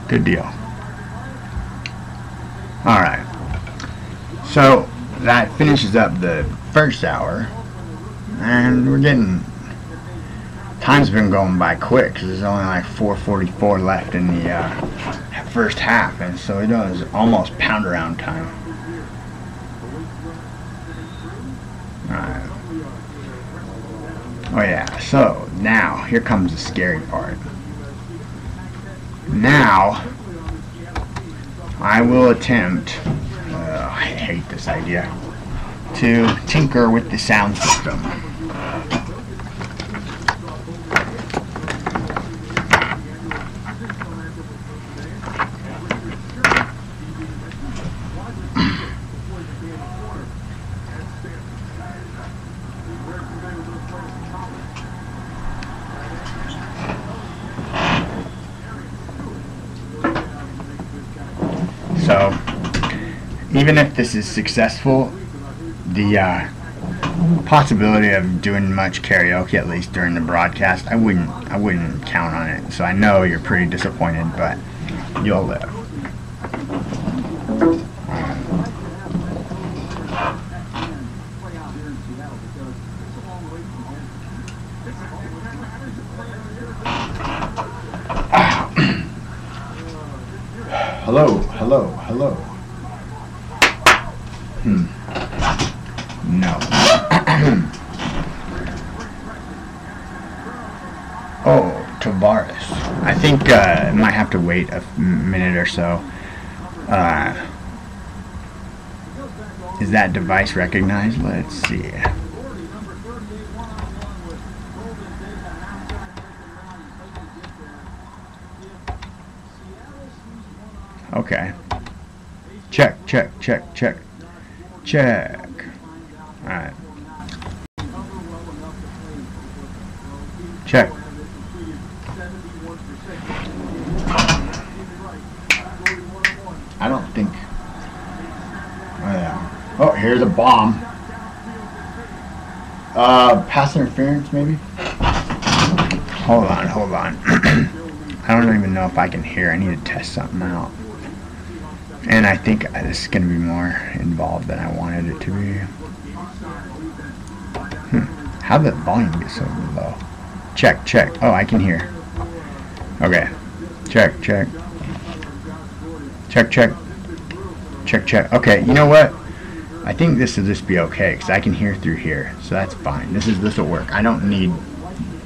Good deal. Alright. So, that finishes up the first hour. And we're getting... Time's been going by quick, because there's only like 4:44 left in the first half. And so it was almost pound around time. Alright. Oh yeah, so now, here comes the scary part. Now, I will attempt, I hate this idea, to tinker with the sound system. So, even if this is successful, the possibility of doing much karaoke, at least during the broadcast, I wouldn't count on it. So I know you're pretty disappointed, but you'll live. Hello, hello, hello. No. Oh, Tavares. I think I might have to wait a minute or so. Is that device recognized? Let's see. Okay. Check, check, check, check. Check. Alright. Check. I don't think... Oh, here's a bomb. Pass interference, maybe? Hold on, hold on. I don't even know if I can hear. I need to test something out. And I think this is going to be more involved than I wanted it to be. How did the volume get so low? Check, check. Oh, I can hear. Okay. Check, check. Check, check. Check, check. Okay, you know what? I think this will just be okay, because I can hear through here. So that's fine. This will work. You don't need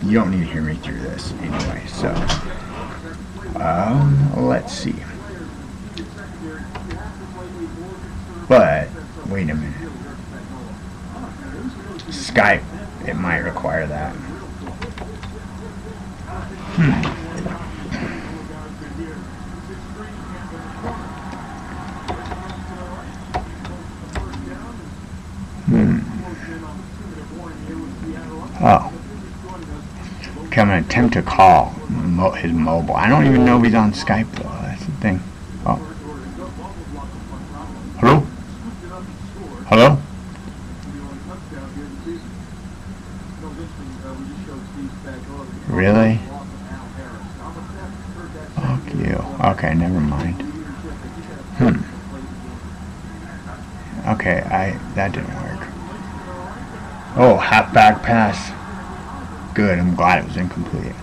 to hear me through this anyway, so. Let's see. But, wait a minute. Skype, it might require that. Oh. Okay, I'm going to attempt to call his mobile. I don't even know if he's on Skype, though. That's the thing. Oh. Hello? Hello? Really? Fuck you. Okay, never mind. Okay, that didn't work. Oh, halfback pass. Good, I'm glad it was incomplete.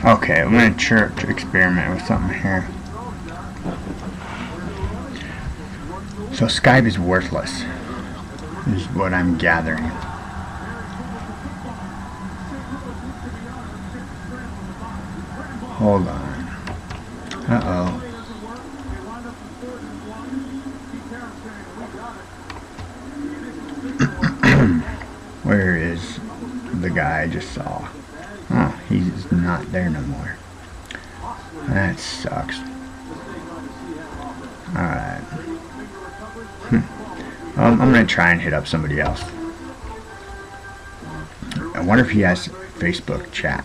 Okay, I'm going to experiment with something here. So Skype is worthless, is what I'm gathering. Hold on. Uh-oh. Where is the guy I just saw? Oh, he's not there no more. That sucks. Alright. I'm going to try and hit up somebody else. I wonder if he has Facebook chat.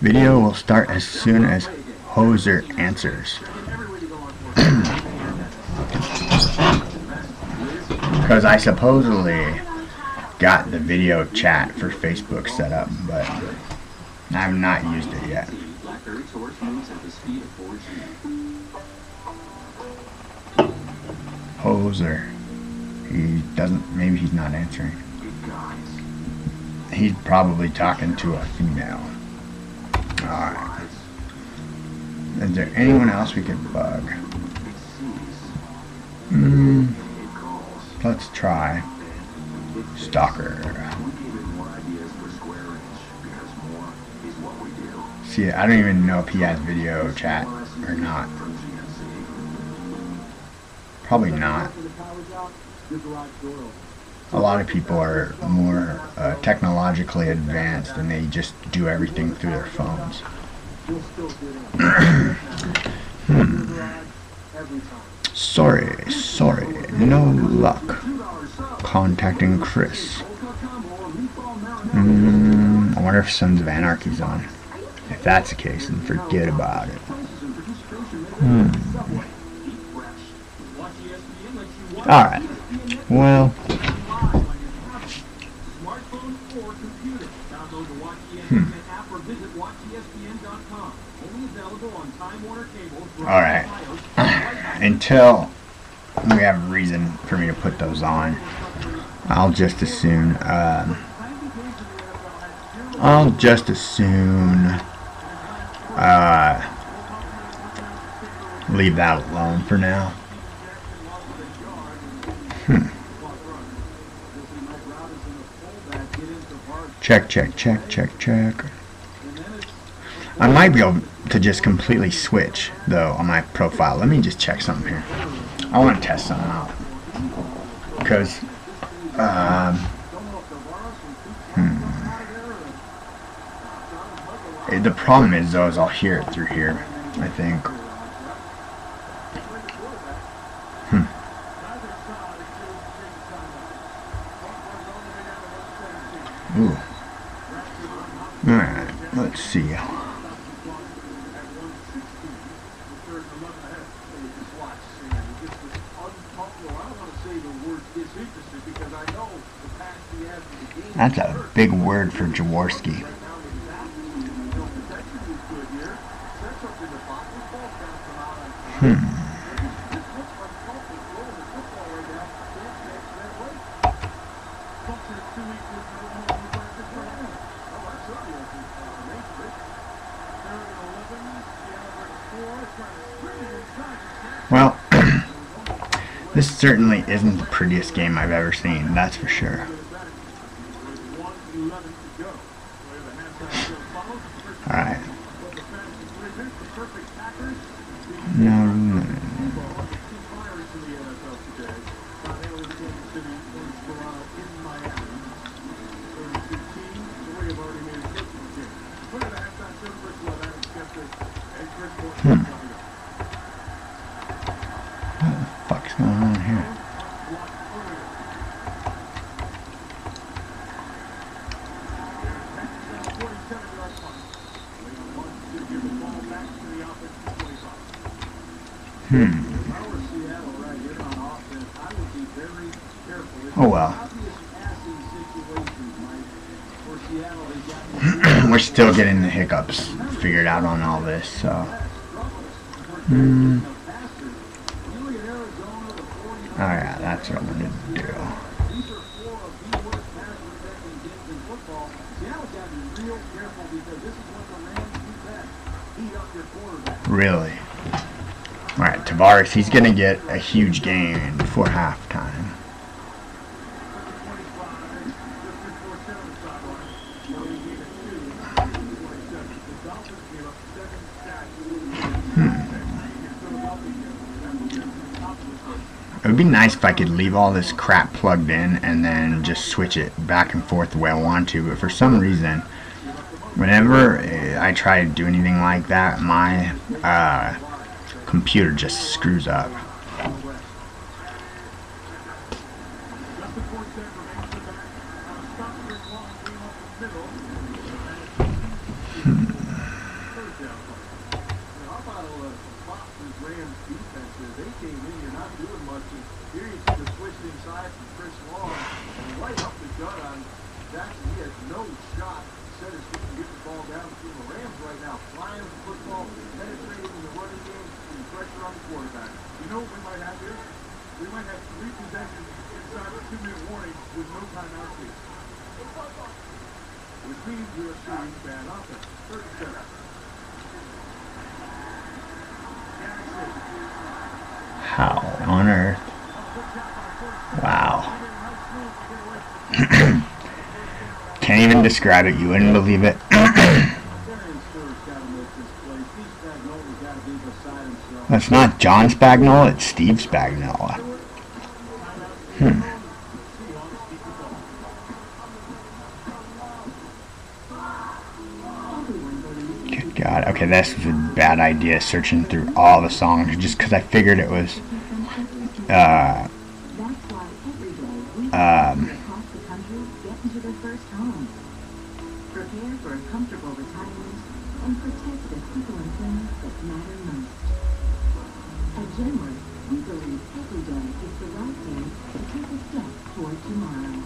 Video will start as soon as Hoser answers. Because I supposedly got the video chat for Facebook set up, but I've not used it yet. Hoser. He doesn't, maybe he's not answering. He's probably talking to a female. Alright. Is there anyone else we could bug? Let's try Stalker. See, I don't even know if he has video chat or not. Probably not. A lot of people are more technologically advanced and they just do everything through their phones. Sorry, no luck contacting Chris. I wonder if Sons of Anarchy's on. If that's the case, then forget about it. Alright. Well. Alright. Until we have a reason for me to put those on, I'll just as soon leave that alone for now. Check. I might be able to just completely switch, though, on my profile. Let me just check something here. I want to test something out. Because, the problem is, though, is I'll hear it through here, I think. Ooh. Alright, let's see. That's a big word for Jaworski. Well, this certainly isn't the prettiest game I've ever seen, that's for sure. Alright. No. What the fuck's going on here? Oh well. We're still getting the hiccups figured out on all this, so. Alright, that's what I'm gonna do. Really? Alright, Tavares, he's gonna get a huge gain before halftime. It would be nice if I could leave all this crap plugged in and then just switch it back and forth the way I want to, but for some reason, whenever I try to do anything like that, my computer just screws up. How on earth? Wow. Can't even describe it. You wouldn't believe it. That's not John Spagnola, it's Steve Spagnola. Good God. Okay, this was a bad idea, searching through all the songs, just because I figured it was Prepare for a comfortable retirement and protect the people and things that matter most. At Genworth, we believe every day is the right day to take a step toward tomorrow.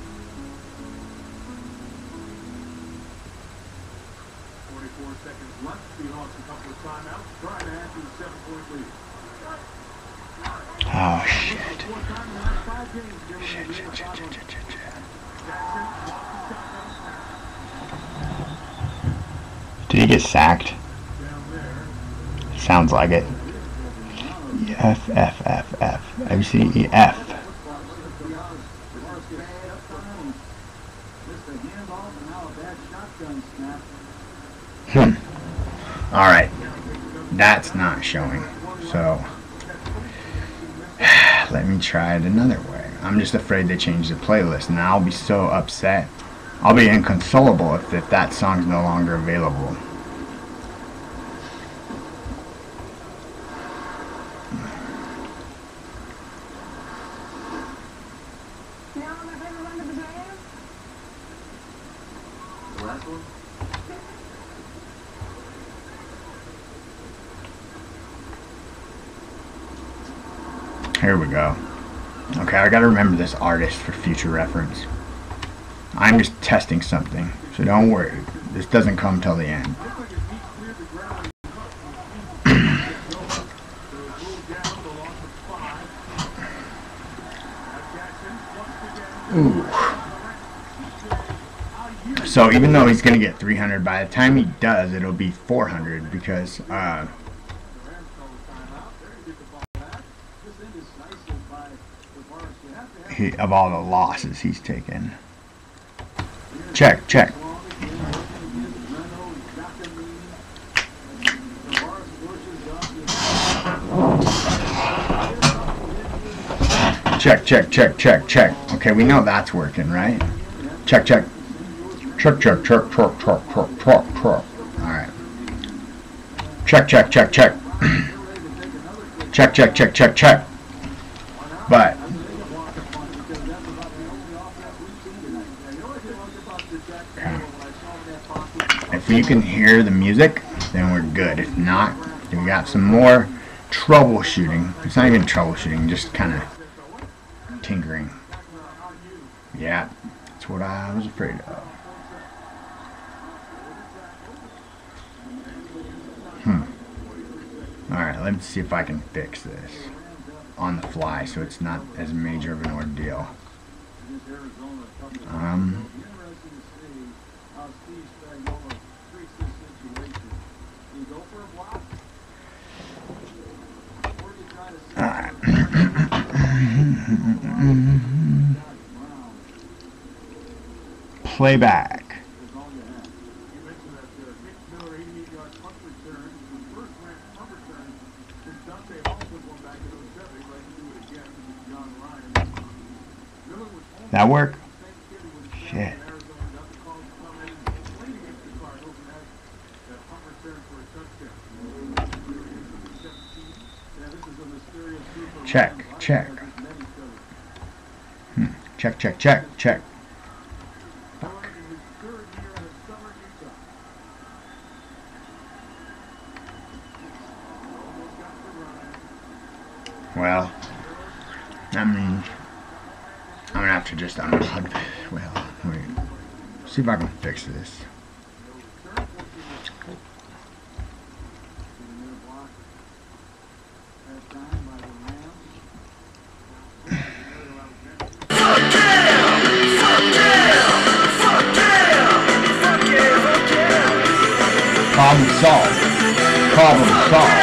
44 seconds left. Seahawks a couple of timeouts. Trying to add to the 7-point lead. Oh, shit. Did he get sacked? Sounds like it. F, F, F, F. I see E, F. Alright. That's not showing. So, let me try it another way. I'm just afraid they changed the playlist, and I'll be so upset. I'll be inconsolable if that song's no longer available. Here we go. Okay, I gotta remember this artist for future reference. I'm just testing something, so don't worry. This doesn't come till the end. Ooh. So even though he's gonna get 300, by the time he does, it'll be 400 because of all the losses he's taken. Check, check. Check, check, check, check, check. Okay, we know that's working, right? Check, check. Check, check, check, check, check, check, check, check. Alright. Check, check, check, check. Check, check, check, check, check. But if you can hear the music, then we're good. If not, then we got some more troubleshooting. It's not even troubleshooting, just kind of tinkering. Yeah, that's what I was afraid of. Alright, let's see if I can fix this on the fly so it's not as major of an ordeal. Playback. That work? Shit. Check, check. Check, check, check, check. I'm gonna have to just unplug. Well, wait. See if I can fix this. Problem solved. Problem solved.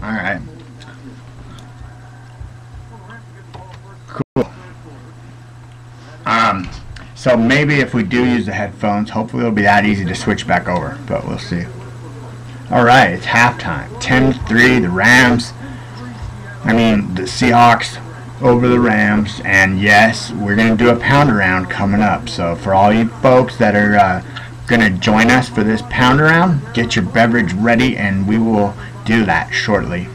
Alright. Cool. So maybe if we do use the headphones, hopefully it'll be that easy to switch back over, but we'll see. Alright, it's halftime. 10-3, the Rams. The Seahawks over the Rams, and yes, we're going to do a pound around coming up. So for all you folks that are going to join us for this pound around, get your beverage ready and we will do that shortly.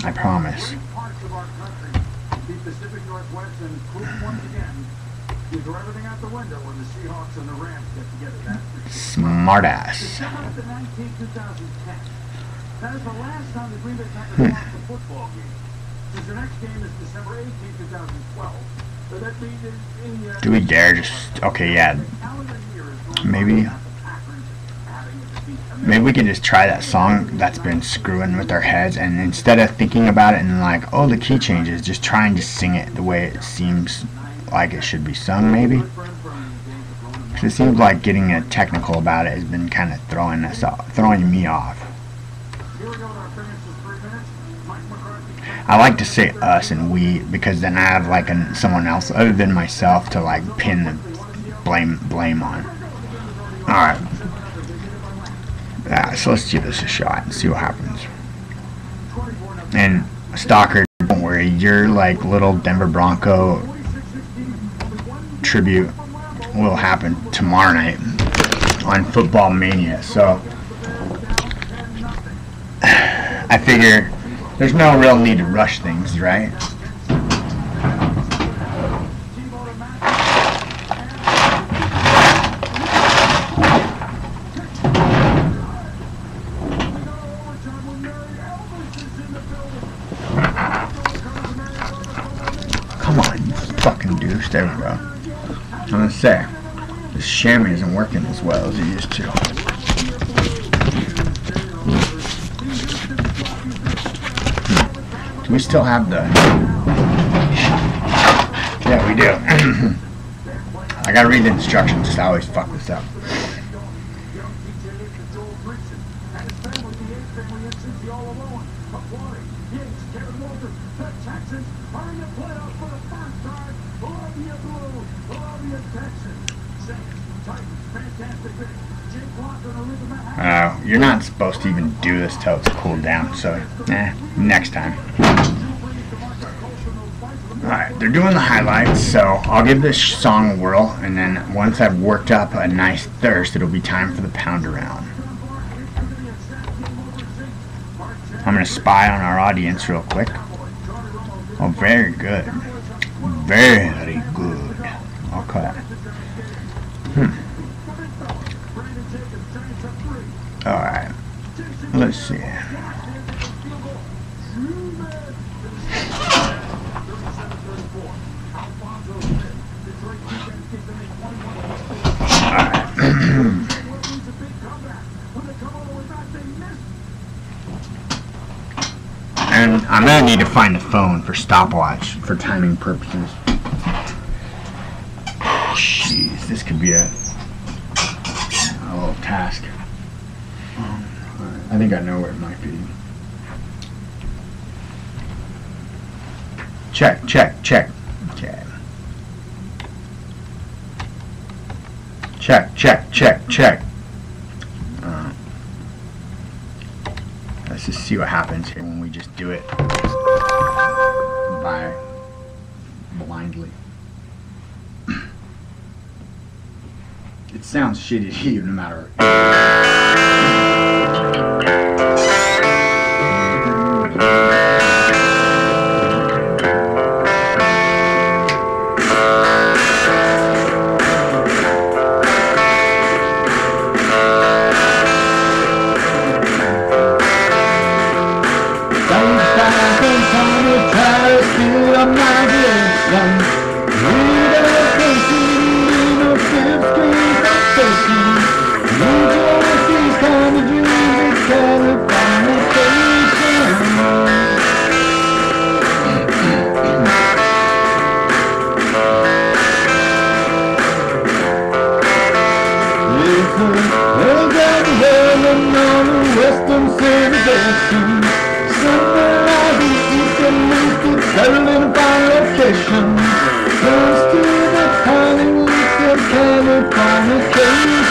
I promise. Smart ass. That is the last time the Green Bay Packers lost a football game. Since the next game is December 18, 2012. So that means in do we dare just... Okay, yeah. Maybe we can just try that song that's been screwing with our heads, and instead of thinking about it and like, oh, the key changes, just try and just sing it the way it seems like it should be sung, maybe. Because it seems like getting technical about it has been kind of throwing me off. I like to say us and we because then I have like someone else other than myself to like pin the blame on. Alright. Yeah, so let's give this a shot and see what happens. And Stalker, don't worry, your like little Denver Bronco tribute will happen tomorrow night on Football Mania. So I figure there's no real need to rush things, right? Come on, you fucking douche. There we go. I'm gonna say, this chamois isn't working as well as it used to. Do we still have the... Yeah, we do. I gotta read the instructions because I always fuck this up. You're not supposed to even do this till it's cooled down, so next time. Alright, they're doing the highlights, so I'll give this song a whirl, and then once I've worked up a nice thirst, it'll be time for the pound around. I'm going to spy on our audience real quick. Oh, very good. Very good. Okay. Alright. Let's see. And I'm going to need to find the phone for stopwatch for timing purposes. Jeez, this could be a little task. I think I know where it might be. Check, check, check. Okay. Check, check, check, check. Let's just see what happens here when we just do it by blindly. It sounds shitty to you no matter. settled in a fine location, close to the Hollywood of Californication.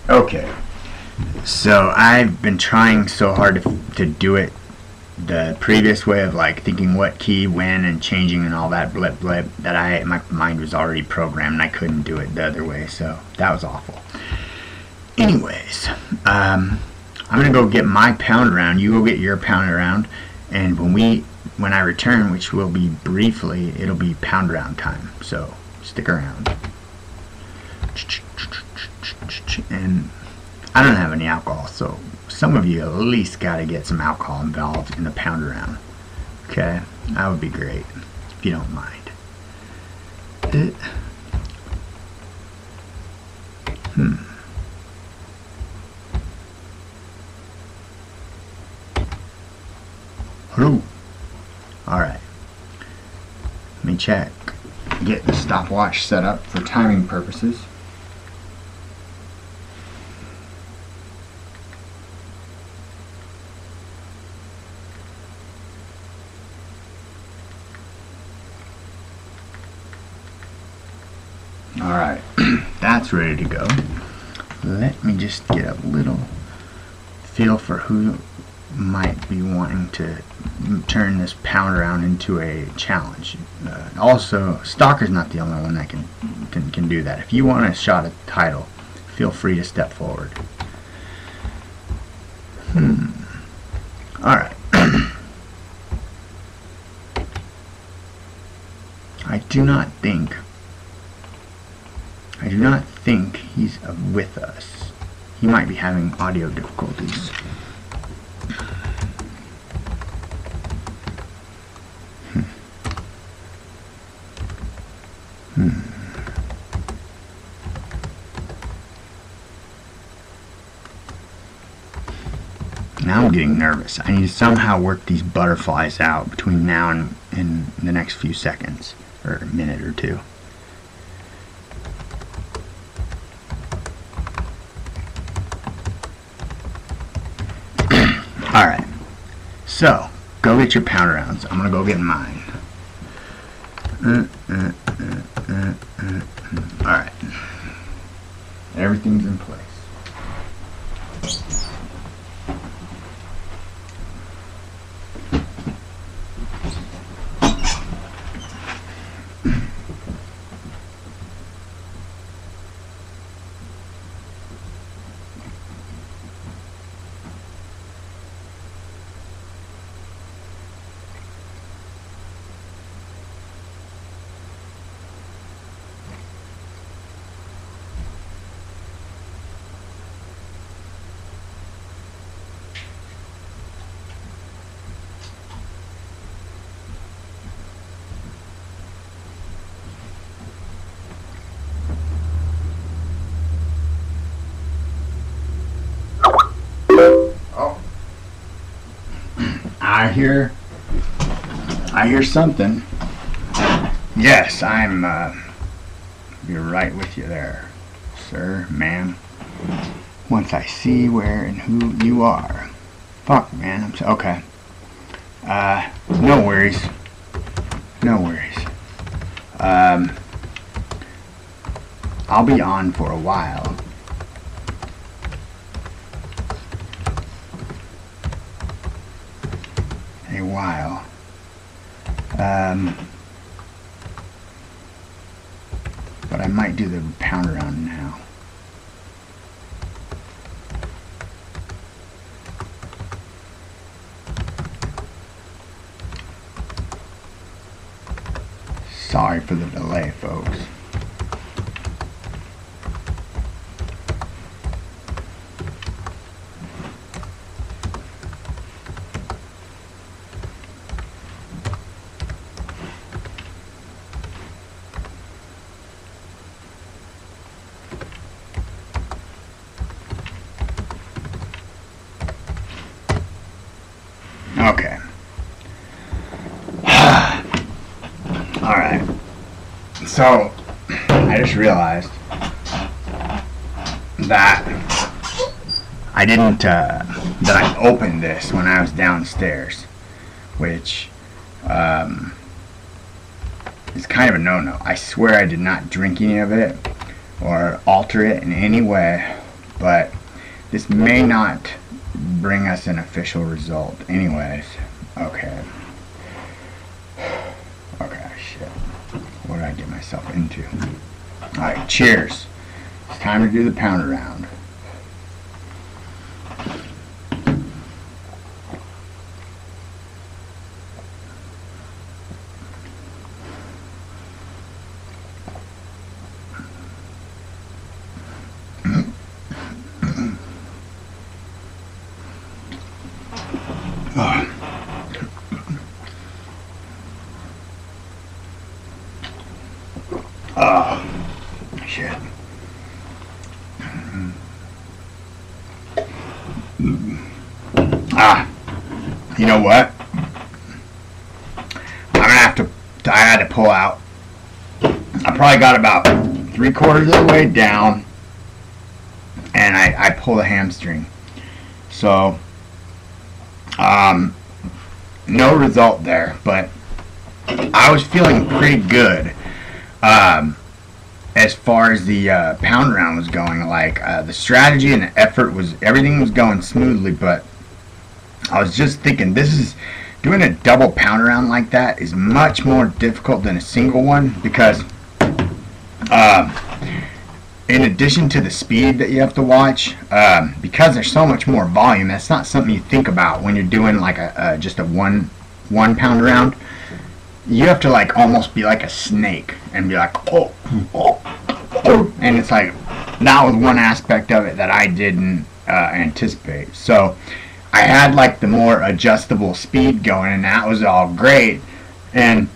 Okay, so I've been trying so hard to do it the previous way of like thinking what key, when, and changing and all that blip blip, that my mind was already programmed and I couldn't do it the other way, so that was awful. Anyways, I'm gonna go get my pound around, you go get your pound around, and when I return, which will be briefly, it'll be pound around time, so stick around. And I don't have any alcohol, so some of you at least got to get some alcohol involved in the pound around. Okay, that would be great if you don't mind. Hello. All right. Let me check. Get the stopwatch set up for timing purposes. Alright, that's ready to go. Let me just get a little feel for who might be wanting to turn this pound around into a challenge. Also, Stalker's not the only one that can do that. If you want a shot at the title, feel free to step forward. Alright. I do not think he's with us. He might be having audio difficulties. Now I'm getting nervous. I need to somehow work these butterflies out between now and the next few seconds, or a minute or two. Alright, so go get your pound rounds. I'm gonna go get mine. Alright, everything's in place. Oh, I hear something. Yes, I'm be right with you there, sir, ma'am. Once I see where and who you are. Fuck, man. Okay. No worries. No worries. I'll be on for a while. But I might do the pound around now. Sorry for the delay, folks. Okay. Alright. So, I just realized that I didn't, that I opened this when I was downstairs, which, is kind of a no-no. I swear I did not drink any of it or alter it in any way, but this may not bring us an official result anyways. into. Alright, cheers. It's time to do the pound around. Shit. You know what? I'm gonna have to. I had to pull out. I probably got about 3/4 of the way down, and I pulled a hamstring. So, no result there, but I was feeling pretty good. As far as the pound round was going, like the strategy and the effort was, everything was going smoothly, but I was just thinking, doing a double pound round like that is much more difficult than a single one, because in addition to the speed that you have to watch, because there's so much more volume, that's not something you think about when you're doing like just a one pound round. You have to like almost be like a snake and be like, oh, and it's like, that was one aspect of it that I didn't anticipate. So I had like the more adjustable speed going, and that was all great. And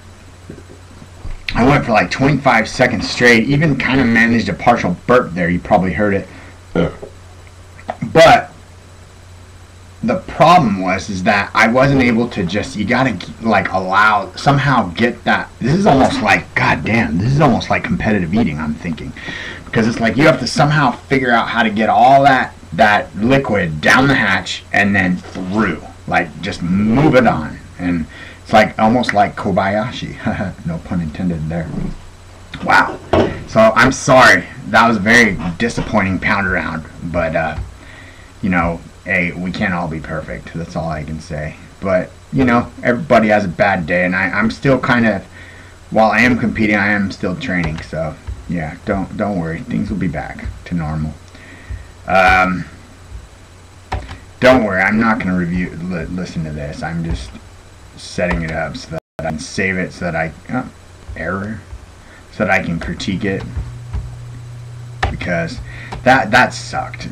I went for like 25 seconds straight, even kind of managed a partial burp there. You probably heard it. But the problem is that I wasn't able to just, you gotta like somehow get that. This is almost like, goddamn, this is almost like competitive eating, I'm thinking. Because it's like you have to somehow figure out how to get all that liquid down the hatch and then through. Like, just move it on. And it's like, almost like Kobayashi. No pun intended there. Wow. So, I'm sorry. That was a very disappointing pound around. But, you know, hey, we can't all be perfect. That's all I can say. But, you know, everybody has a bad day. And I'm still kind of, while I am competing, I am still training. So, yeah, don't worry. Things will be back to normal. Don't worry. I'm not going to listen to this. I'm just setting it up so that I can save it, so that I so that I can critique it, because that sucked.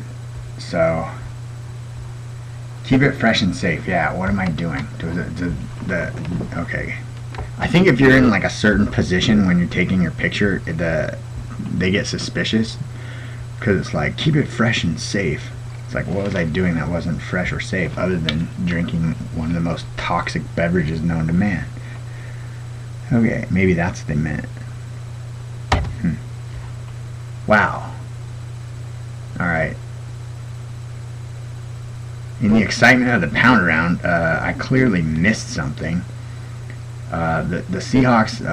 So keep it fresh and safe. Yeah, what am I doing? Okay. I think if you're in like a certain position when you're taking your picture, they get suspicious, because it's like, keep it fresh and safe. It's like, what was I doing that wasn't fresh or safe other than drinking one of the most toxic beverages known to man? Okay, maybe that's what they meant. Wow. Alright. In the excitement of the pound around, I clearly missed something. The Seahawks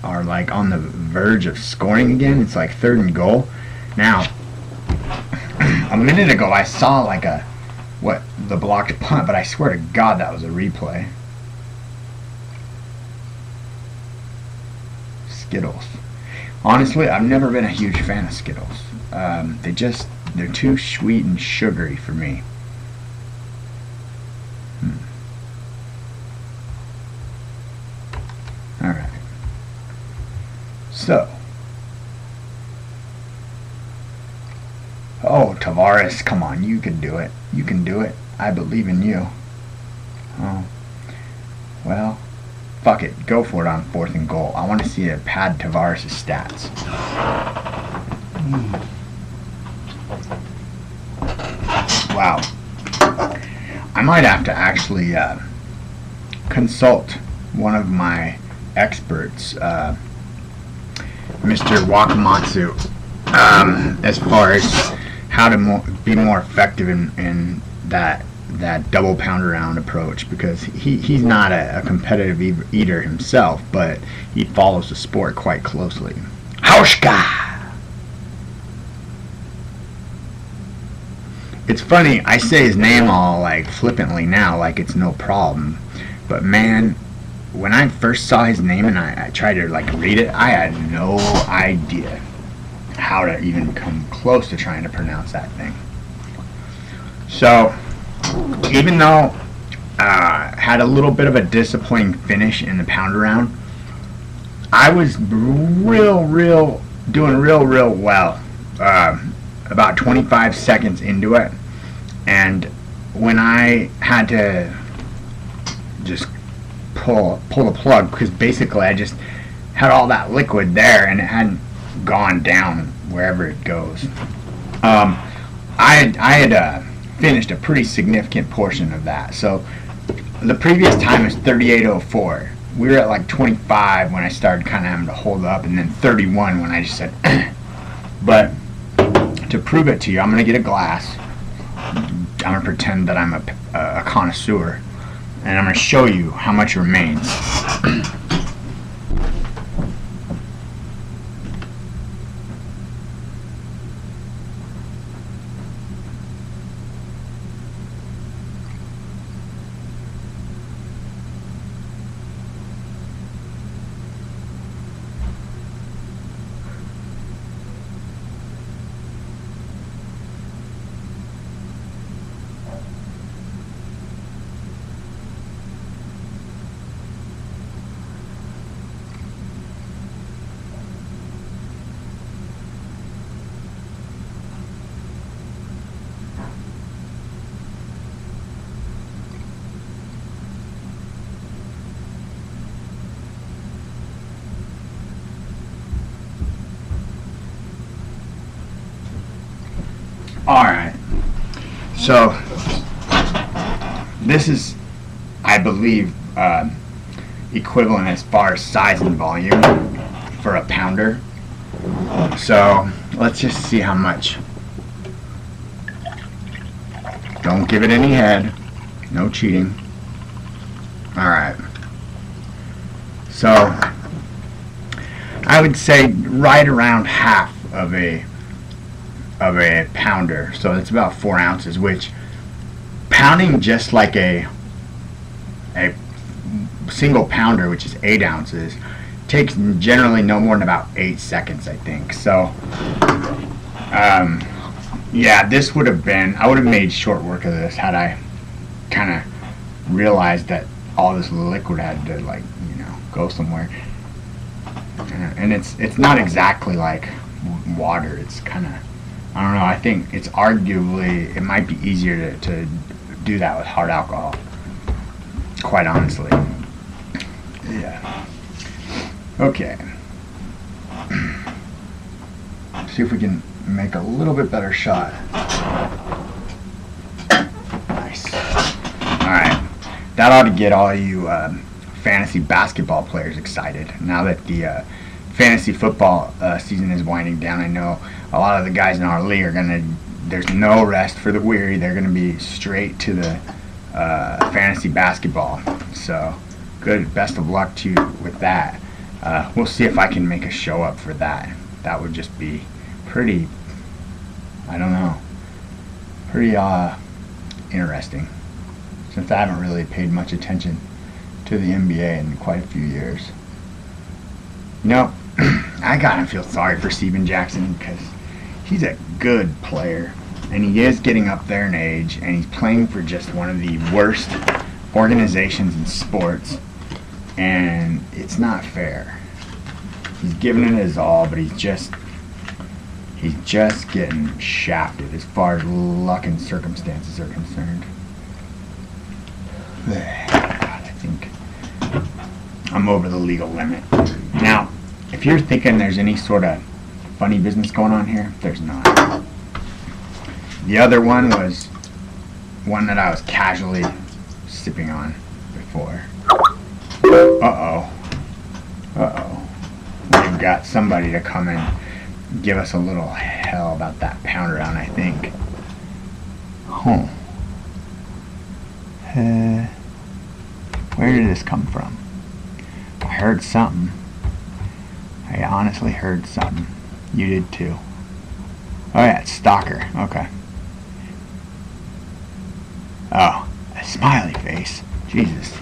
are like on the verge of scoring again. It's like 3rd and goal. Now, a minute ago I saw like the blocked punt, but I swear to God that was a replay. Skittles. Honestly, I've never been a huge fan of Skittles. They're too sweet and sugary for me. Alright. So. Oh, Tavares, come on, you can do it. You can do it. I believe in you. Oh. Well, fuck it. Go for it on 4th and goal. I want to see it pad Tavares' stats. Wow. I might have to actually consult one of my experts, Mr. Wakamatsu, as far as how to be more effective in that double pound around approach, because he's not a competitive eater himself, but he follows the sport quite closely. Hauschka! It's funny, I say his name all like flippantly now, like it's no problem, but man, when I first saw his name and I tried to like read it, I had no idea how to even come close to trying to pronounce that thing. So even though had a little bit of a disappointing finish in the pounder round, I was doing real well about 25 seconds into it, and when I had to just pull the plug, because basically I just had all that liquid there and it hadn't gone down wherever it goes. I had finished a pretty significant portion of that. So the previous time was 38:04. We were at like 25 when I started kind of having to hold up, and then 31 when I just said but to prove it to you, I'm going to get a glass. I'm going to pretend that I'm a connoisseur, and I'm going to show you how much remains. Alright, so this is, I believe, equivalent as far as size and volume for a pounder. So let's just see how much. Don't give it any head, no cheating. Alright, so I would say right around half of a pounder, so it's about 4 ounces, which, pounding just like a single pounder, which is 8 ounces, takes generally no more than about 8 seconds, I think. So yeah, this would have been, I would have made short work of this had I kind of realized that all this liquid had to, like, you know, go somewhere. And it's not exactly like water. It's kind of, I don't know, I think it's arguably, it might be easier to do that with hard alcohol, quite honestly. Yeah. Okay. See if we can make a little bit better shot. Nice. Alright. That ought to get all you fantasy basketball players excited. Now that the fantasy football season is winding down, I know a lot of the guys in our league are gonna, there's no rest for the weary. They're gonna be straight to the fantasy basketball. So good, best of luck to you with that. We'll see if I can make a show up for that. That would just be pretty, I don't know, pretty interesting, since I haven't really paid much attention to the NBA in quite a few years. You know, I gotta feel sorry for Steven Jackson, because he's a good player, and he is getting up there in age, and he's playing for just one of the worst organizations in sports, and it's not fair. He's giving it his all, but he's just getting shafted as far as luck and circumstances are concerned. God, I think I'm over the legal limit. Now, if you're thinking there's any sort of funny business going on here, there's not. The other one was one that I was casually sipping on before. Uh-oh. Uh-oh. We've got somebody to come and give us a little hell about that pounder round, I think. Huh. Where did this come from? I heard something. I honestly heard something. You did too. Oh yeah, it's Stalker. Okay. Oh, a smiley face. Jesus.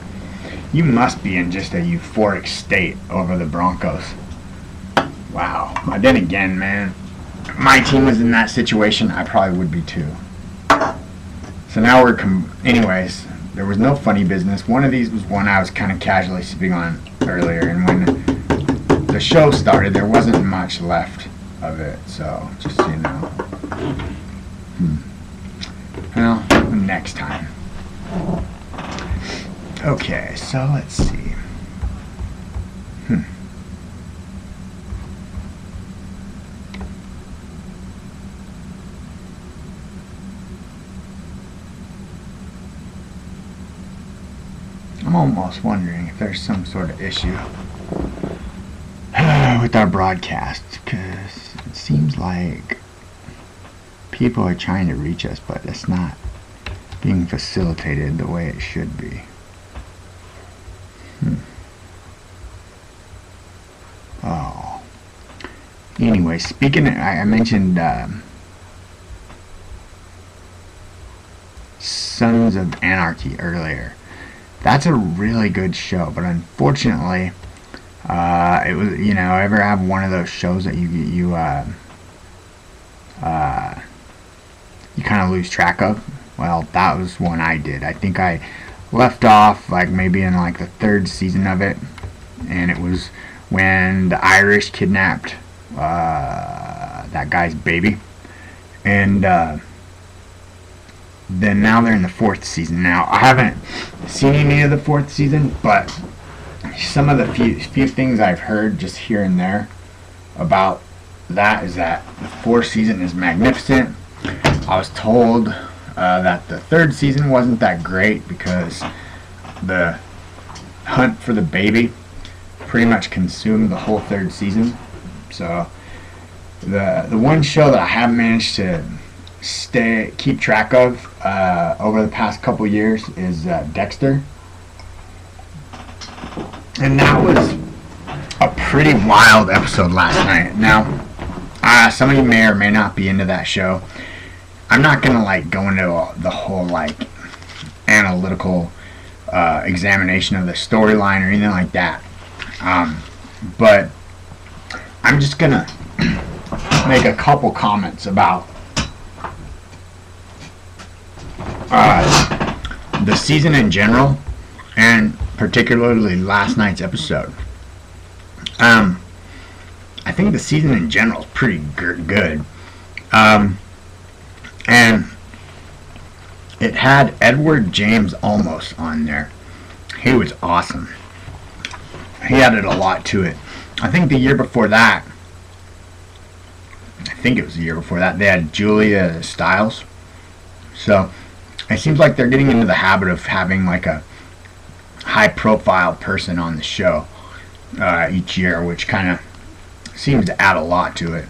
You must be in just a euphoric state over the Broncos. Wow. Then again, man, if my team was in that situation, I probably would be too. So now anyways, there was no funny business. One of these was one I was kind of casually sipping on earlier, and when the show started, there wasn't much left of it, so just so you know. Well, next time. Okay, so let's see. I'm almost wondering if there's some sort of issue with our broadcasts, because it seems like people are trying to reach us, but it's not being facilitated the way it should be. Oh. Anyway, speaking of, I mentioned Sons of Anarchy earlier. That's a really good show, but unfortunately, it was, ever have one of those shows that you kind of lose track of? Well, that was one I did. I think I left off like maybe in like the 3rd season of it, and it was when the Irish kidnapped that guy's baby, and then now they're in the 4th season. Now, I haven't seen any of the 4th season, but some of the few things I've heard just here and there about that is that the 4th season is magnificent. I was told that the 3rd season wasn't that great because the hunt for the baby pretty much consumed the whole 3rd season. So the one show that I have managed to keep track of over the past couple years is Dexter, and that was a pretty wild episode last night. Now, some of you may or may not be into that show. I'm not gonna go into the whole analytical examination of the storyline or anything like that, but I'm just gonna make a couple comments about the season in general, and particularly last night's episode. I think the season in general is pretty good, and it had Edward James Olmos on there. He was awesome. He added a lot to it. I think it was the year before that, they had Julia Stiles. So it seems like they're getting into the habit of having a high-profile person on the show each year, which kind of seems to add a lot to it.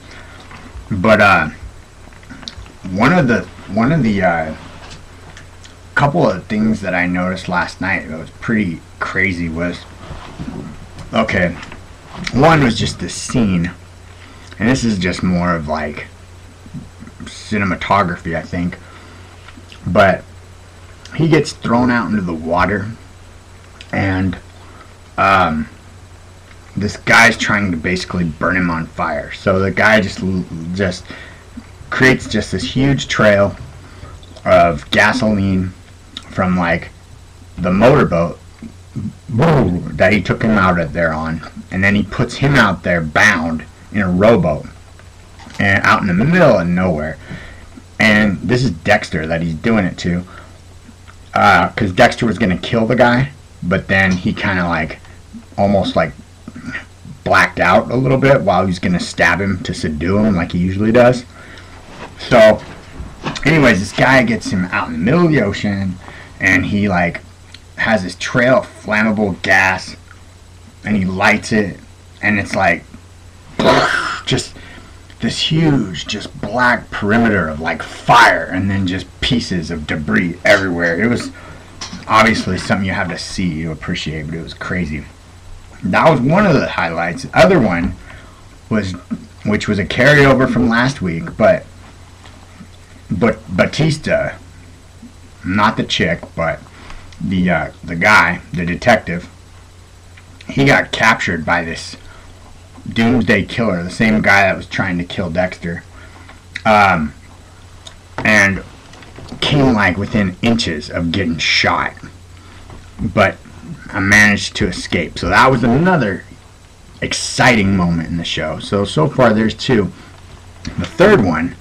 But one of the couple of things that I noticed last night that was pretty crazy was, okay, one was just the scene, and this is just more of cinematography, I think. But he gets thrown out into the water, and this guy's trying to basically burn him on fire. So the guy just creates just this huge trail of gasoline from the motorboat that he took him out there on, and then he puts him out there bound in a rowboat and out in the middle of nowhere. And this is Dexter that he's doing it to, because Dexter was going to kill the guy, but then he kind of almost blacked out a little bit while he was going to stab him to subdue him like he usually does. So anyways, this guy gets him out in the middle of the ocean, and he has this trail of flammable gas, and he lights it, and it's just this huge, just black perimeter of fire, and then just pieces of debris everywhere. It was obviously something you have to see to appreciate, but it was crazy. That was one of the highlights. The other one was, which was a carryover from last week, but Batista, not the chick, but the guy, the detective, he got captured by this doomsday killer, the same guy that was trying to kill Dexter, and came like within inches of getting shot, but I managed to escape. So that was another exciting moment in the show. So far there's two. The third one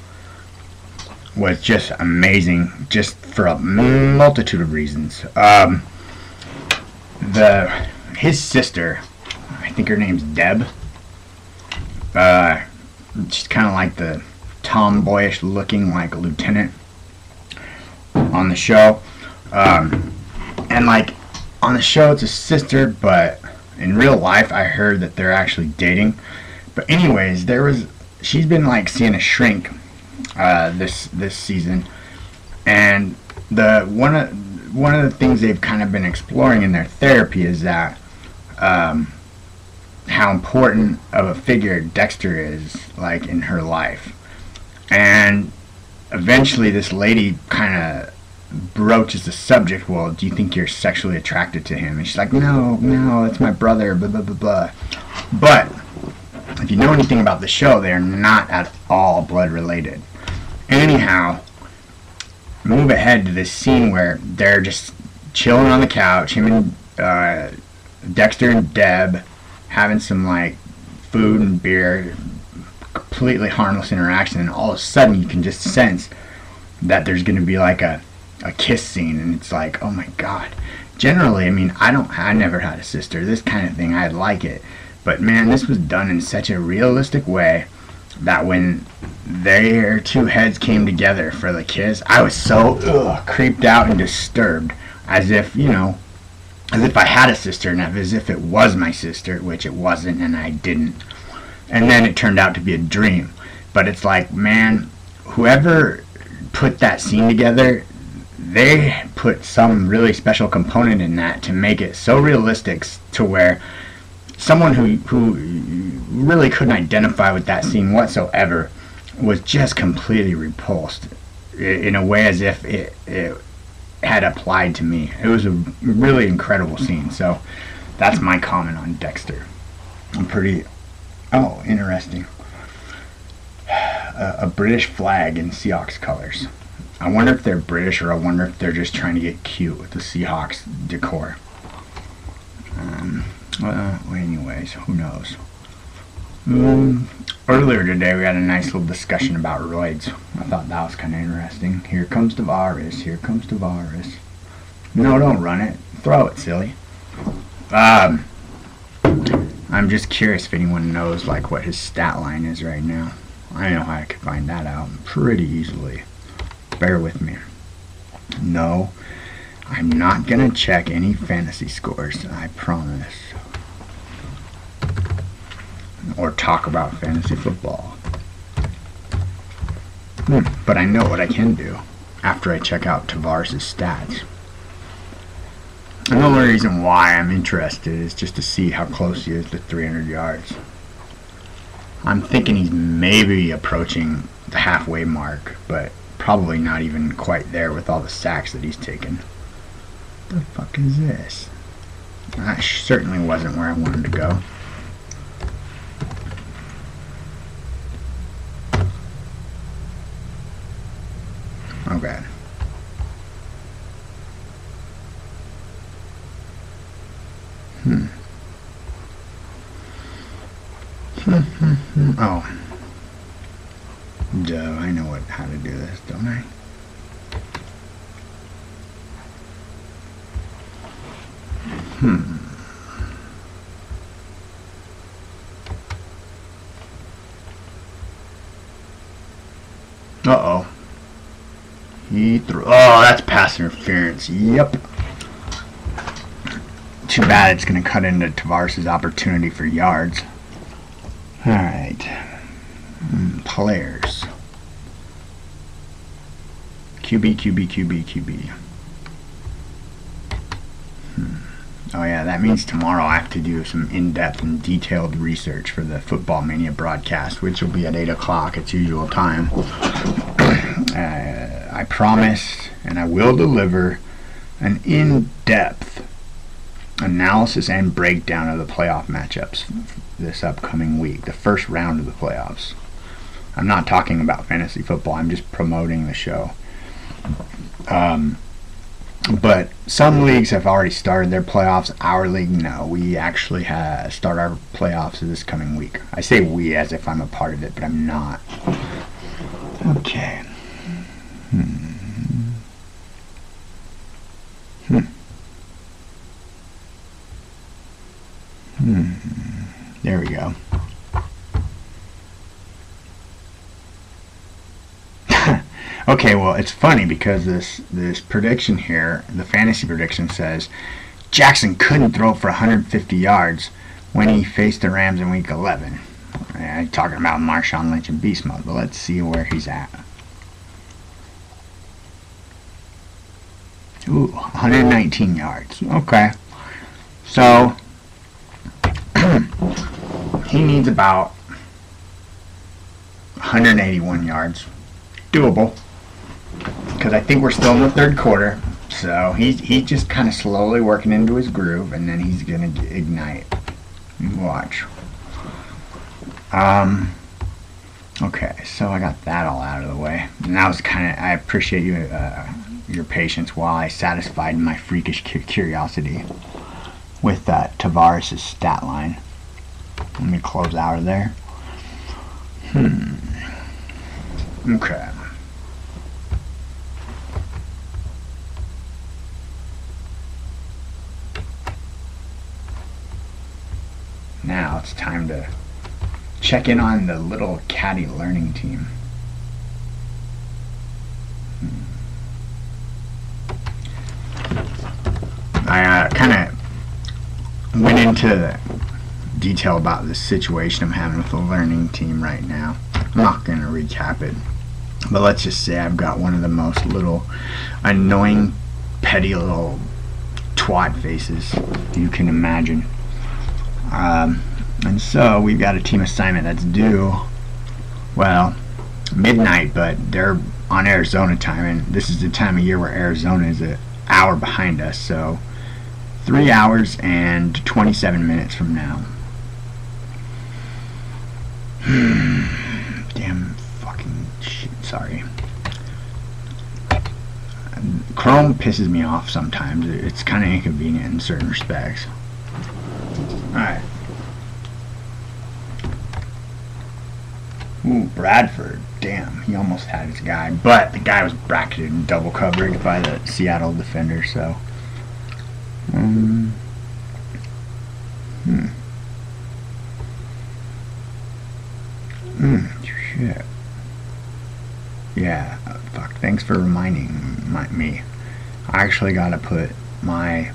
was just amazing, just for a multitude of reasons. His sister, I think her name's Deb. She's kind of like the tomboyish looking like lieutenant on the show. And like on the show it's a sister, but in real life I heard that they're actually dating. But anyways, she's been like seeing a shrink this season, and one of the things they've kind of been exploring in their therapy is that how important of a figure Dexter is like in her life. And eventually this lady kind of broaches the subject, well, do you think you're sexually attracted to him? And she's like, no, it's my brother, blah blah blah blah. But if you know anything about the show, they're not at all blood related. Anyhow, move ahead to this scene where they're just chilling on the couch, him and Dexter and Deb having some like food and beer, completely harmless interaction, and all of a sudden you can just sense that there's going to be like a kiss scene, and it's like, oh my god. Generally, I mean, I never had a sister. This kind of thing, I'd like it, but man, this was done in such a realistic way that when their two heads came together for the kiss, I was so creeped out and disturbed, as if, you know, as if I had a sister, and as if it was my sister, which it wasn't, and I didn't. And then it turned out to be a dream. But it's like, man, whoever put that scene together, they put some really special component in that to make it so realistic, to where someone who really couldn't identify with that scene whatsoever was just completely repulsed, in a way as if it had applied to me. It was a really incredible scene. So that's my comment on Dexter. Interesting. A British flag in Seahawks colors. I wonder if they're British, or I wonder if they're just trying to get cute with the Seahawks decor. Anyways, who knows? Earlier today we had a nice little discussion about roids. I thought that was kind of interesting. Here comes Tavares. Here comes Tavares. No, don't run it. Throw it, silly. I'm just curious if anyone knows like what his stat line is right now. I know how I could find that out pretty easily. Bear with me. No, I'm not gonna check any fantasy scores, I promise. Or talk about fantasy football. But I know what I can do after I check out Tavares' stats. And the only reason why I'm interested is just to see how close he is to 300 yards. I'm thinking he's maybe approaching the halfway mark, but probably not even quite there with all the sacks that he's taken. What the fuck is this? That certainly wasn't where I wanted to go. Okay. Oh. Duh, I know how to do this, don't I? Uh-oh. He threw... Oh, that's pass interference. Yep. Too bad it's going to cut into Tavares' opportunity for yards. Alright. Players. QB. Oh yeah, that means tomorrow I have to do some in-depth and detailed research for the Football Mania broadcast, which will be at 8 o'clock its usual time. I promise, and I will deliver, an in-depth analysis and breakdown of the playoff matchups this upcoming week, the first round of the playoffs. I'm not talking about fantasy football, I'm just promoting the show. But some leagues have already started their playoffs. Our league, no. We actually start our playoffs this coming week. I say we as if I'm a part of it, but I'm not. Okay. There we go. Okay, well, it's funny because this prediction here, the fantasy prediction says Jackson couldn't throw for 150 yards when he faced the Rams in Week 11. I'm talking about Marshawn Lynch in beast mode, but let's see where he's at. Ooh, 119 yards. Okay. So, he needs about 181 yards. Doable. Because I think we're still in the third quarter. So, he's just kind of slowly working into his groove, and then he's going to ignite. Watch. Okay, so I got that all out of the way. And that was kind of, I appreciate your patience while I satisfied my freakish curiosity with Tavares' stat line. Let me close out of there. Okay. Now it's time to check in on the little caddy learning team. I kind of went into detail about the situation I'm having with the learning team right now. I'm not going to recap it, but let's just say I've got one of the most little annoying, petty little twat faces you can imagine. And so we've got a team assignment that's due, well, midnight, but they're on Arizona time, and this is the time of year where Arizona is an hour behind us, so 3 hours and 27 minutes from now. Damn fucking shit, sorry. Chrome pisses me off sometimes. It's kind of inconvenient in certain respects. Alright. Ooh, Bradford. Damn, he almost had his guy. But the guy was bracketed in double coverage by the Seattle defender, so. Shit. Yeah, fuck, thanks for reminding me. I actually gotta put my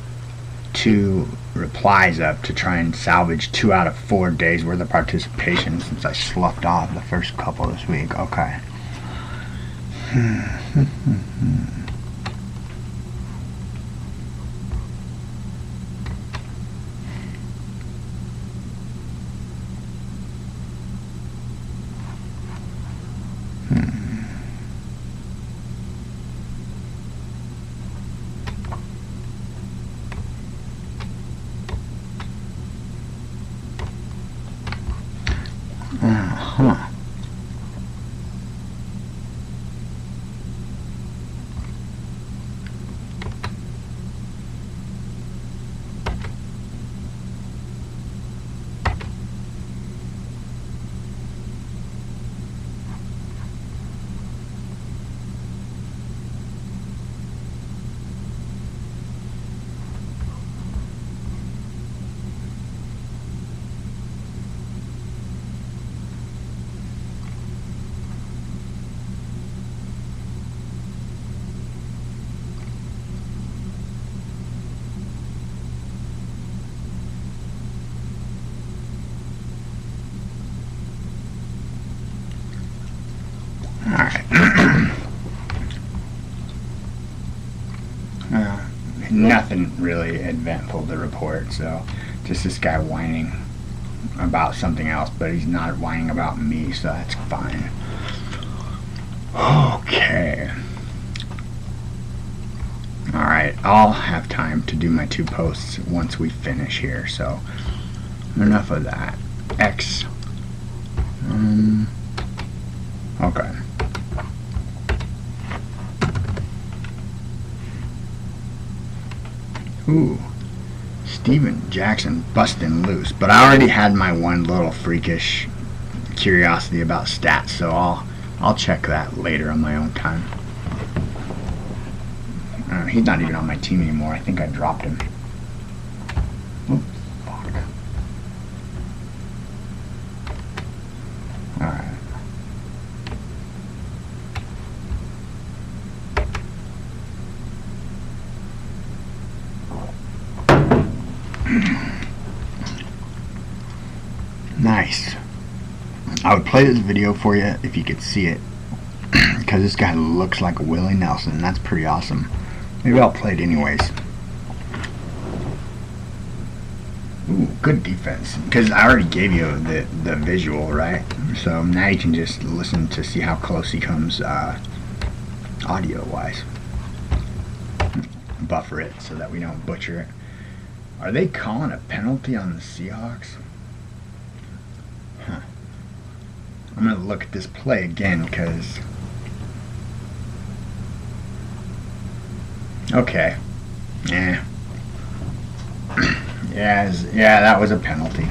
2 replies up to try and salvage 2 out of 4 days worth of participation since I sloughed off the first couple this week. Okay. Nothing really eventful to report, so just this guy whining about something else, but he's not whining about me, so that's fine. Okay. Alright. I'll have time to do my 2 posts once we finish here. So enough of that. X. Okay. Ooh, Steven Jackson busting loose. But I already had my one little freakish curiosity about stats, so I'll check that later on my own time. He's not even on my team anymore. I think I dropped him. Oops, fuck. Alright. Nice. I would play this video for you if you could see it, because this guy looks like Willie Nelson, and that's pretty awesome. Maybe I'll play it anyways. Ooh, good defense. Because I already gave you the visual, right? So now you can just listen to see how close he comes audio-wise. Buffer it so that we don't butcher it. Are they calling a penalty on the Seahawks? Huh. I'm going to look at this play again because... Okay. Yeah. Yeah, that was a penalty.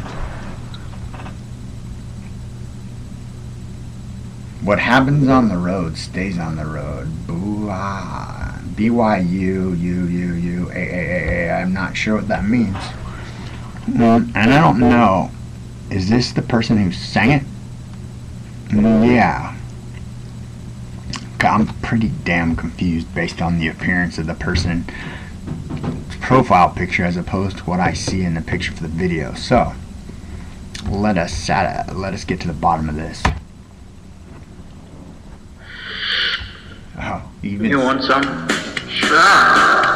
What happens on the road stays on the road. Boo-ah. BYU, I'm not sure what that means. And I don't know. Is this the person who sang it? Yeah. I'm pretty damn confused based on the appearance of the person's profile picture as opposed to what I see in the picture for the video. So let us get to the bottom of this. Oh, You want some? Sure.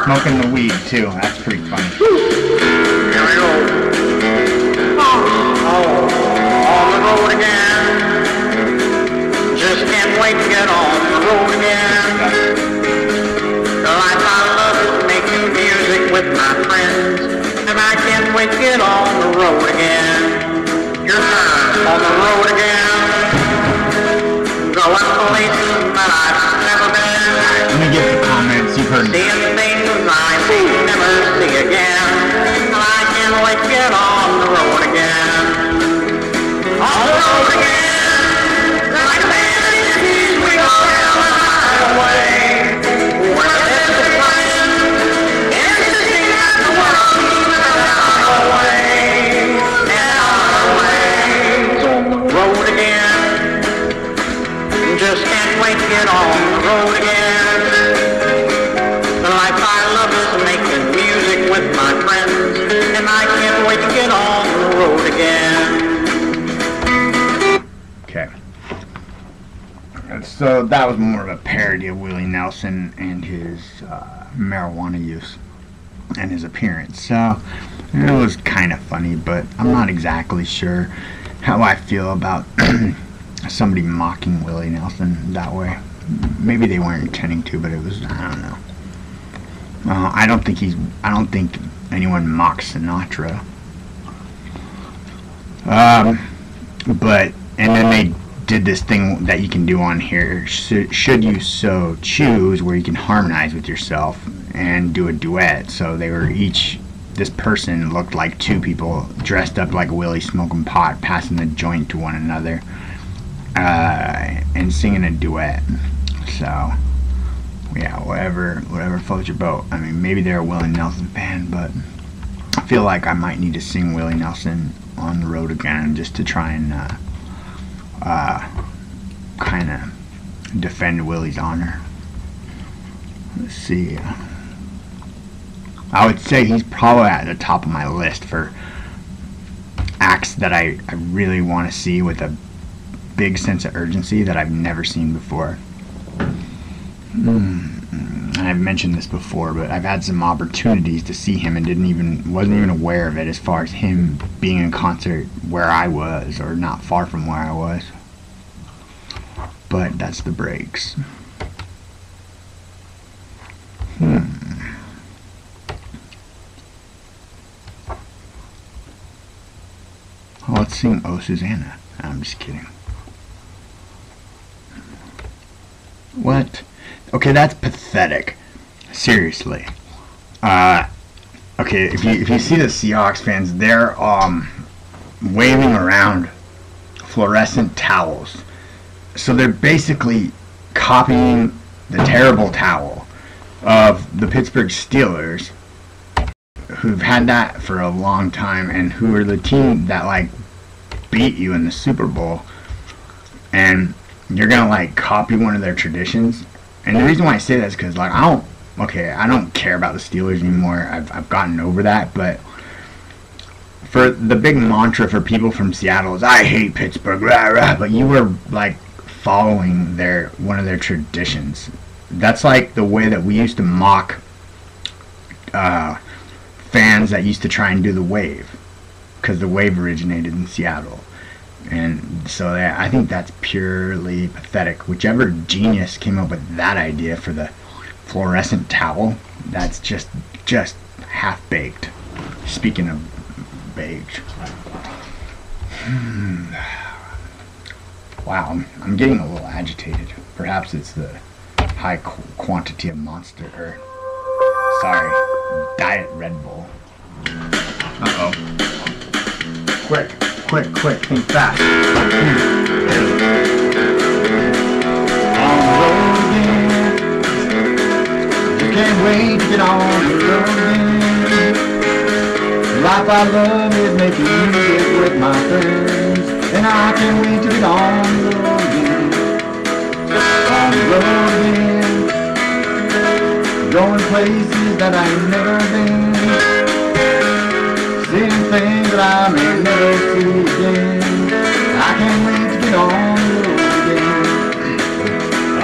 Smoking the weed too. That's pretty funny. Here we go. Oh, on the road again. Just can't wait to get on the road again. The life I love is making music with my friends, and I can't wait to get on the road again. Your turn on the road again. Going places that I've never been. Let me get the comments. You've heard me. Seeing things I may never see again. And I can't wait to get on the road again. On the road again. Like fantasies we go down the highway. Where there's a plan. And to see that the world seems to fly away. And our ways on the road again. Just can't wait to get on the road again. The life I love is making music with my friends, and I can't wait to get on the road again. Okay. So that was more of a parody of Willie Nelson and his marijuana use and his appearance. So it was kind of funny, but I'm not exactly sure how I feel about somebody mocking Willie Nelson that way. Maybe they weren't intending to, but it was, I don't know. I don't think anyone mocks Sinatra. But, and then they did this thing that you can do on here, should you so choose, where you can harmonize with yourself and do a duet. So they were each, this person looked like 2 people dressed up like Willie smoking pot, passing the joint to one another, and singing a duet. So yeah, whatever floats your boat. I mean, maybe they're a Willie Nelson fan, but I feel like I might need to sing Willie Nelson on the road again just to try and kind of defend Willie's honor. Let's see. I would say he's probably at the top of my list for acts that I really want to see with a big sense of urgency that I've never seen before. I've mentioned this before, but I've had some opportunities to see him and wasn't even aware of it, as far as him being in concert where I was, or not far from where I was. But that's the breaks. Oh, let's sing Oh Susanna. I'm just kidding. What? Okay, that's pathetic. Seriously. Okay, if you see the Seahawks fans, they're waving around fluorescent towels. So they're basically copying the terrible towel of the Pittsburgh Steelers, who've had that for a long time and who are the team that like beat you in the Super Bowl, and you're gonna like copy one of their traditions. And the reason why I say that is because like I don't care about the Steelers anymore. I've gotten over that. But for the big mantra for people from Seattle is I hate Pittsburgh, rah, rah, but you were like following one of their traditions. That's like the way that we used to mock fans that used to try and do the wave, because the wave originated in Seattle. And so I think that's purely pathetic. Whichever genius came up with that idea for the fluorescent towel, that's just half-baked. Speaking of baked. Wow, I'm getting a little agitated. Perhaps it's the high quantity of Monster, Diet Red Bull. Uh-oh. Quick, think fast. On the road again. You can't wait to get on the road again. The life I love is making music with my friends, and I can't wait to get on the road again. On the road again. Going places that I ain't never been. Seeing things that I may never see again. I can't wait to get on the road again.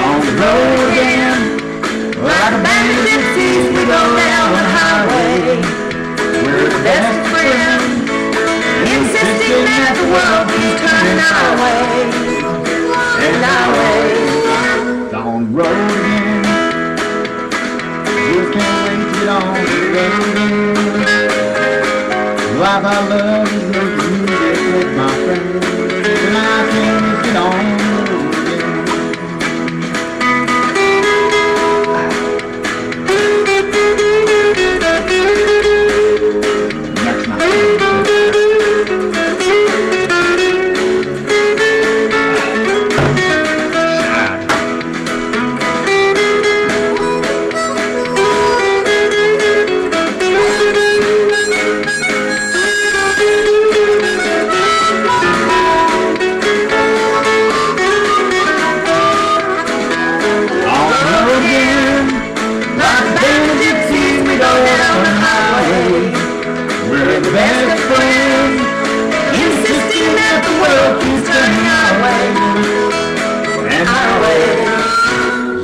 On the road again. Like a band of gypsies, we go down the highway. We're the best friends, insisting that the world keeps turning our way. And our way. On the road again. Just can't wait to get on the road again. The life I love is making music with my friends, and I can't get on the road again. Next night.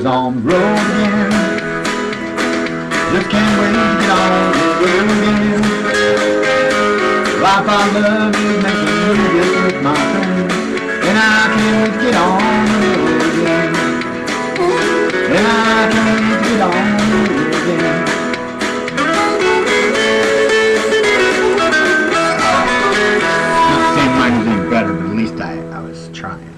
On the road again. Just can't wait to get on the road again. Life I love is making music with my friends, and I can't wait to get on the road again. And I can't wait to get on the road again. Not saying mine was any better, but at least I was trying.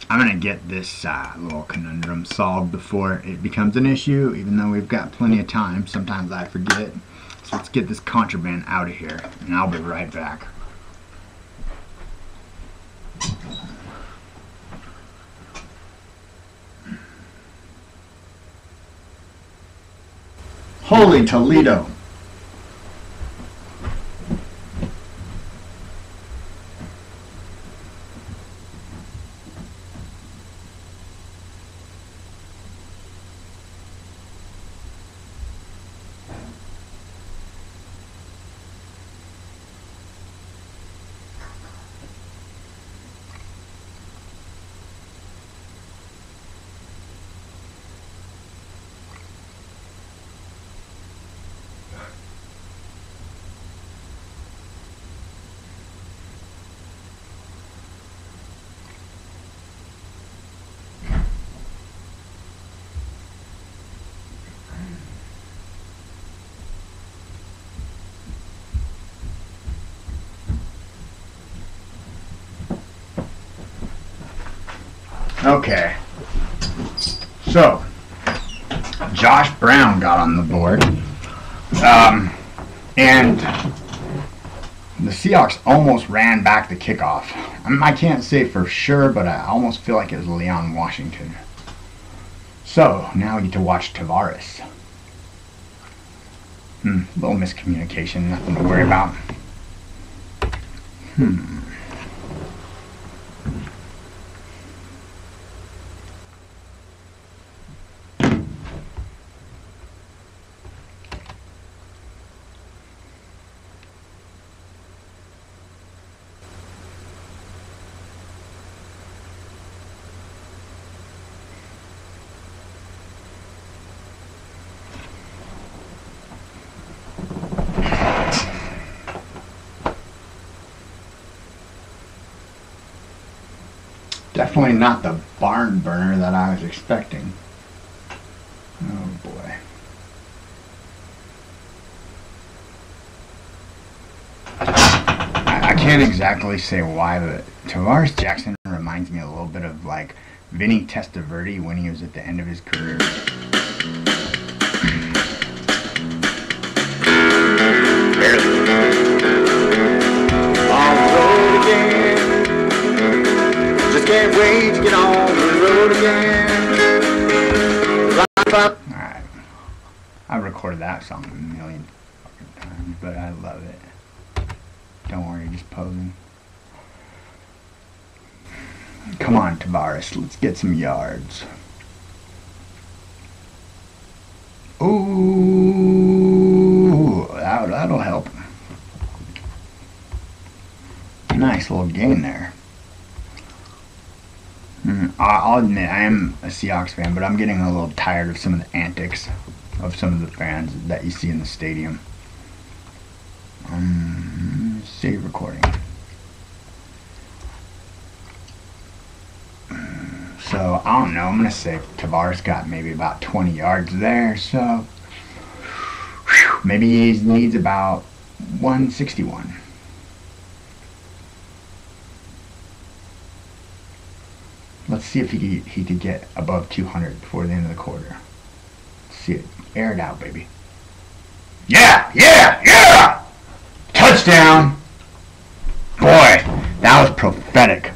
I'm going to get this little conundrum solved before it becomes an issue, even though we've got plenty of time. Sometimes I forget. So let's get this contraband out of here, and I'll be right back. Holy Toledo! Okay. So, Josh Brown got on the board. And the Seahawks almost ran back the kickoff. I can't say for sure, but I almost feel like it was Leon Washington. So, now we get to watch Tavares. Little miscommunication, nothing to worry about. Definitely not the barn burner that I was expecting. Oh boy. I can't exactly say why, but Tavares Jackson reminds me a little bit of like Vinny Testaverde when he was at the end of his career. Can't wait to get on the road again. Alright. I recorded that song a million fucking times, but I love it. Don't worry, just posing. Come on, Tavares, let's get some yards. Ooh, that'll help. Nice little gain there. I'll admit, I am a Seahawks fan, but I'm getting a little tired of some of the antics of some of the fans that you see in the stadium. Save recording. So, I don't know, I'm going to say Tavares got maybe about 20 yards there, so maybe he needs about 161. Let's see if he could get above 200 before the end of the quarter. Let's see it. Air it out, baby. Yeah! Yeah! Yeah! Touchdown! Boy, that was prophetic.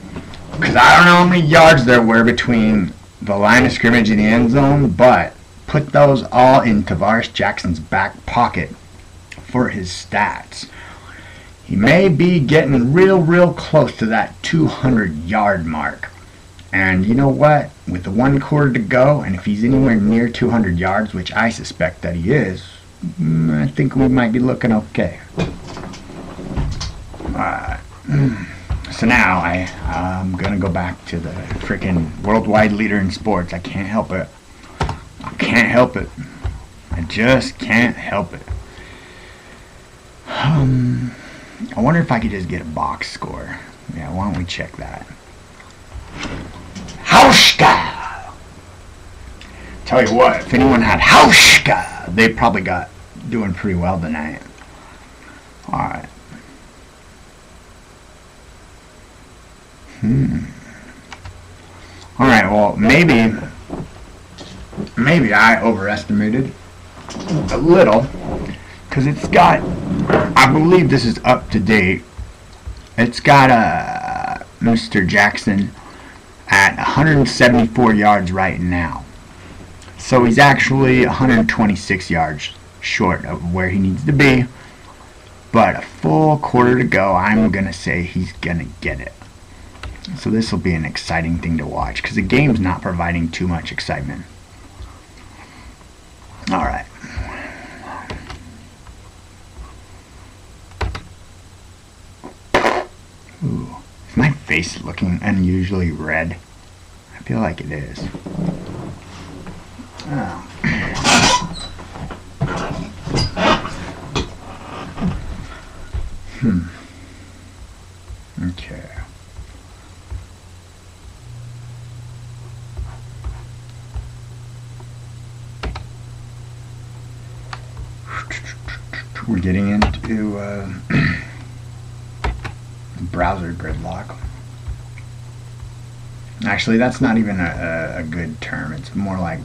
Because I don't know how many yards there were between the line of scrimmage and the end zone, but put those all in Tavares Jackson's back pocket for his stats. He may be getting real close to that 200-yard mark. And you know what? With the 1 quarter to go, and if he's anywhere near 200 yards, which I suspect that he is, I think we might be looking okay. So now I'm going to go back to the freaking worldwide leader in sports. I can't help it. I can't help it. I just can't help it. I wonder if I could just get a box score. Yeah, why don't we check that? Hauschka! Tell you what, if anyone had Hauschka, they probably got doing pretty well tonight. Alright. Alright, well, maybe I overestimated a little, because it's got, I believe this is up to date, it's got Mr. Jackson at 174 yards right now. So he's actually 126 yards short of where he needs to be. But a full quarter to go, I'm going to say he's going to get it. So this will be an exciting thing to watch because the game's not providing too much excitement. Alright. Ooh. Is my face looking unusually red? I feel like it is. Oh. Okay. We're getting into browser gridlock. Actually, that's not even a good term. It's more like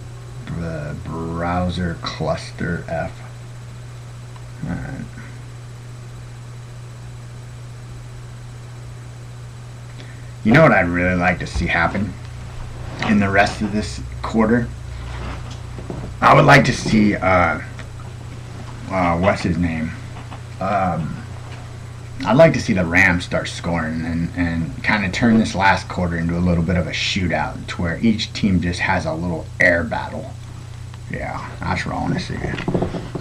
the browser cluster F. Alright. You know what I'd really like to see happen in the rest of this quarter? I would like to see, what's his name? I'd like to see the Rams start scoring and kind of turn this last quarter into a little bit of a shootout to where each team just has a little air battle. Yeah, that's what I want to see.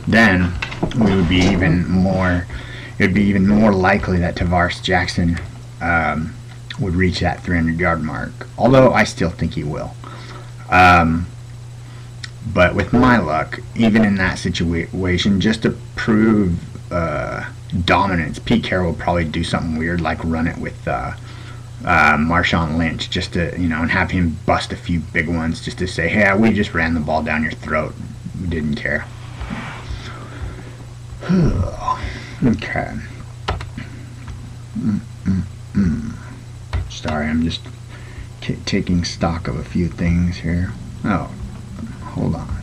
Then we would be even more, it would be even more likely that Tavares Jackson would reach that 300-yard mark. Although I still think he will. But with my luck, even in that situation, just to prove dominance, Pete Carroll will probably do something weird like run it with Marshawn Lynch, just to, you know, and have him bust a few big ones just to say, hey, we just ran the ball down your throat. We didn't care. Okay. Sorry, I'm just taking stock of a few things here. Oh, hold on.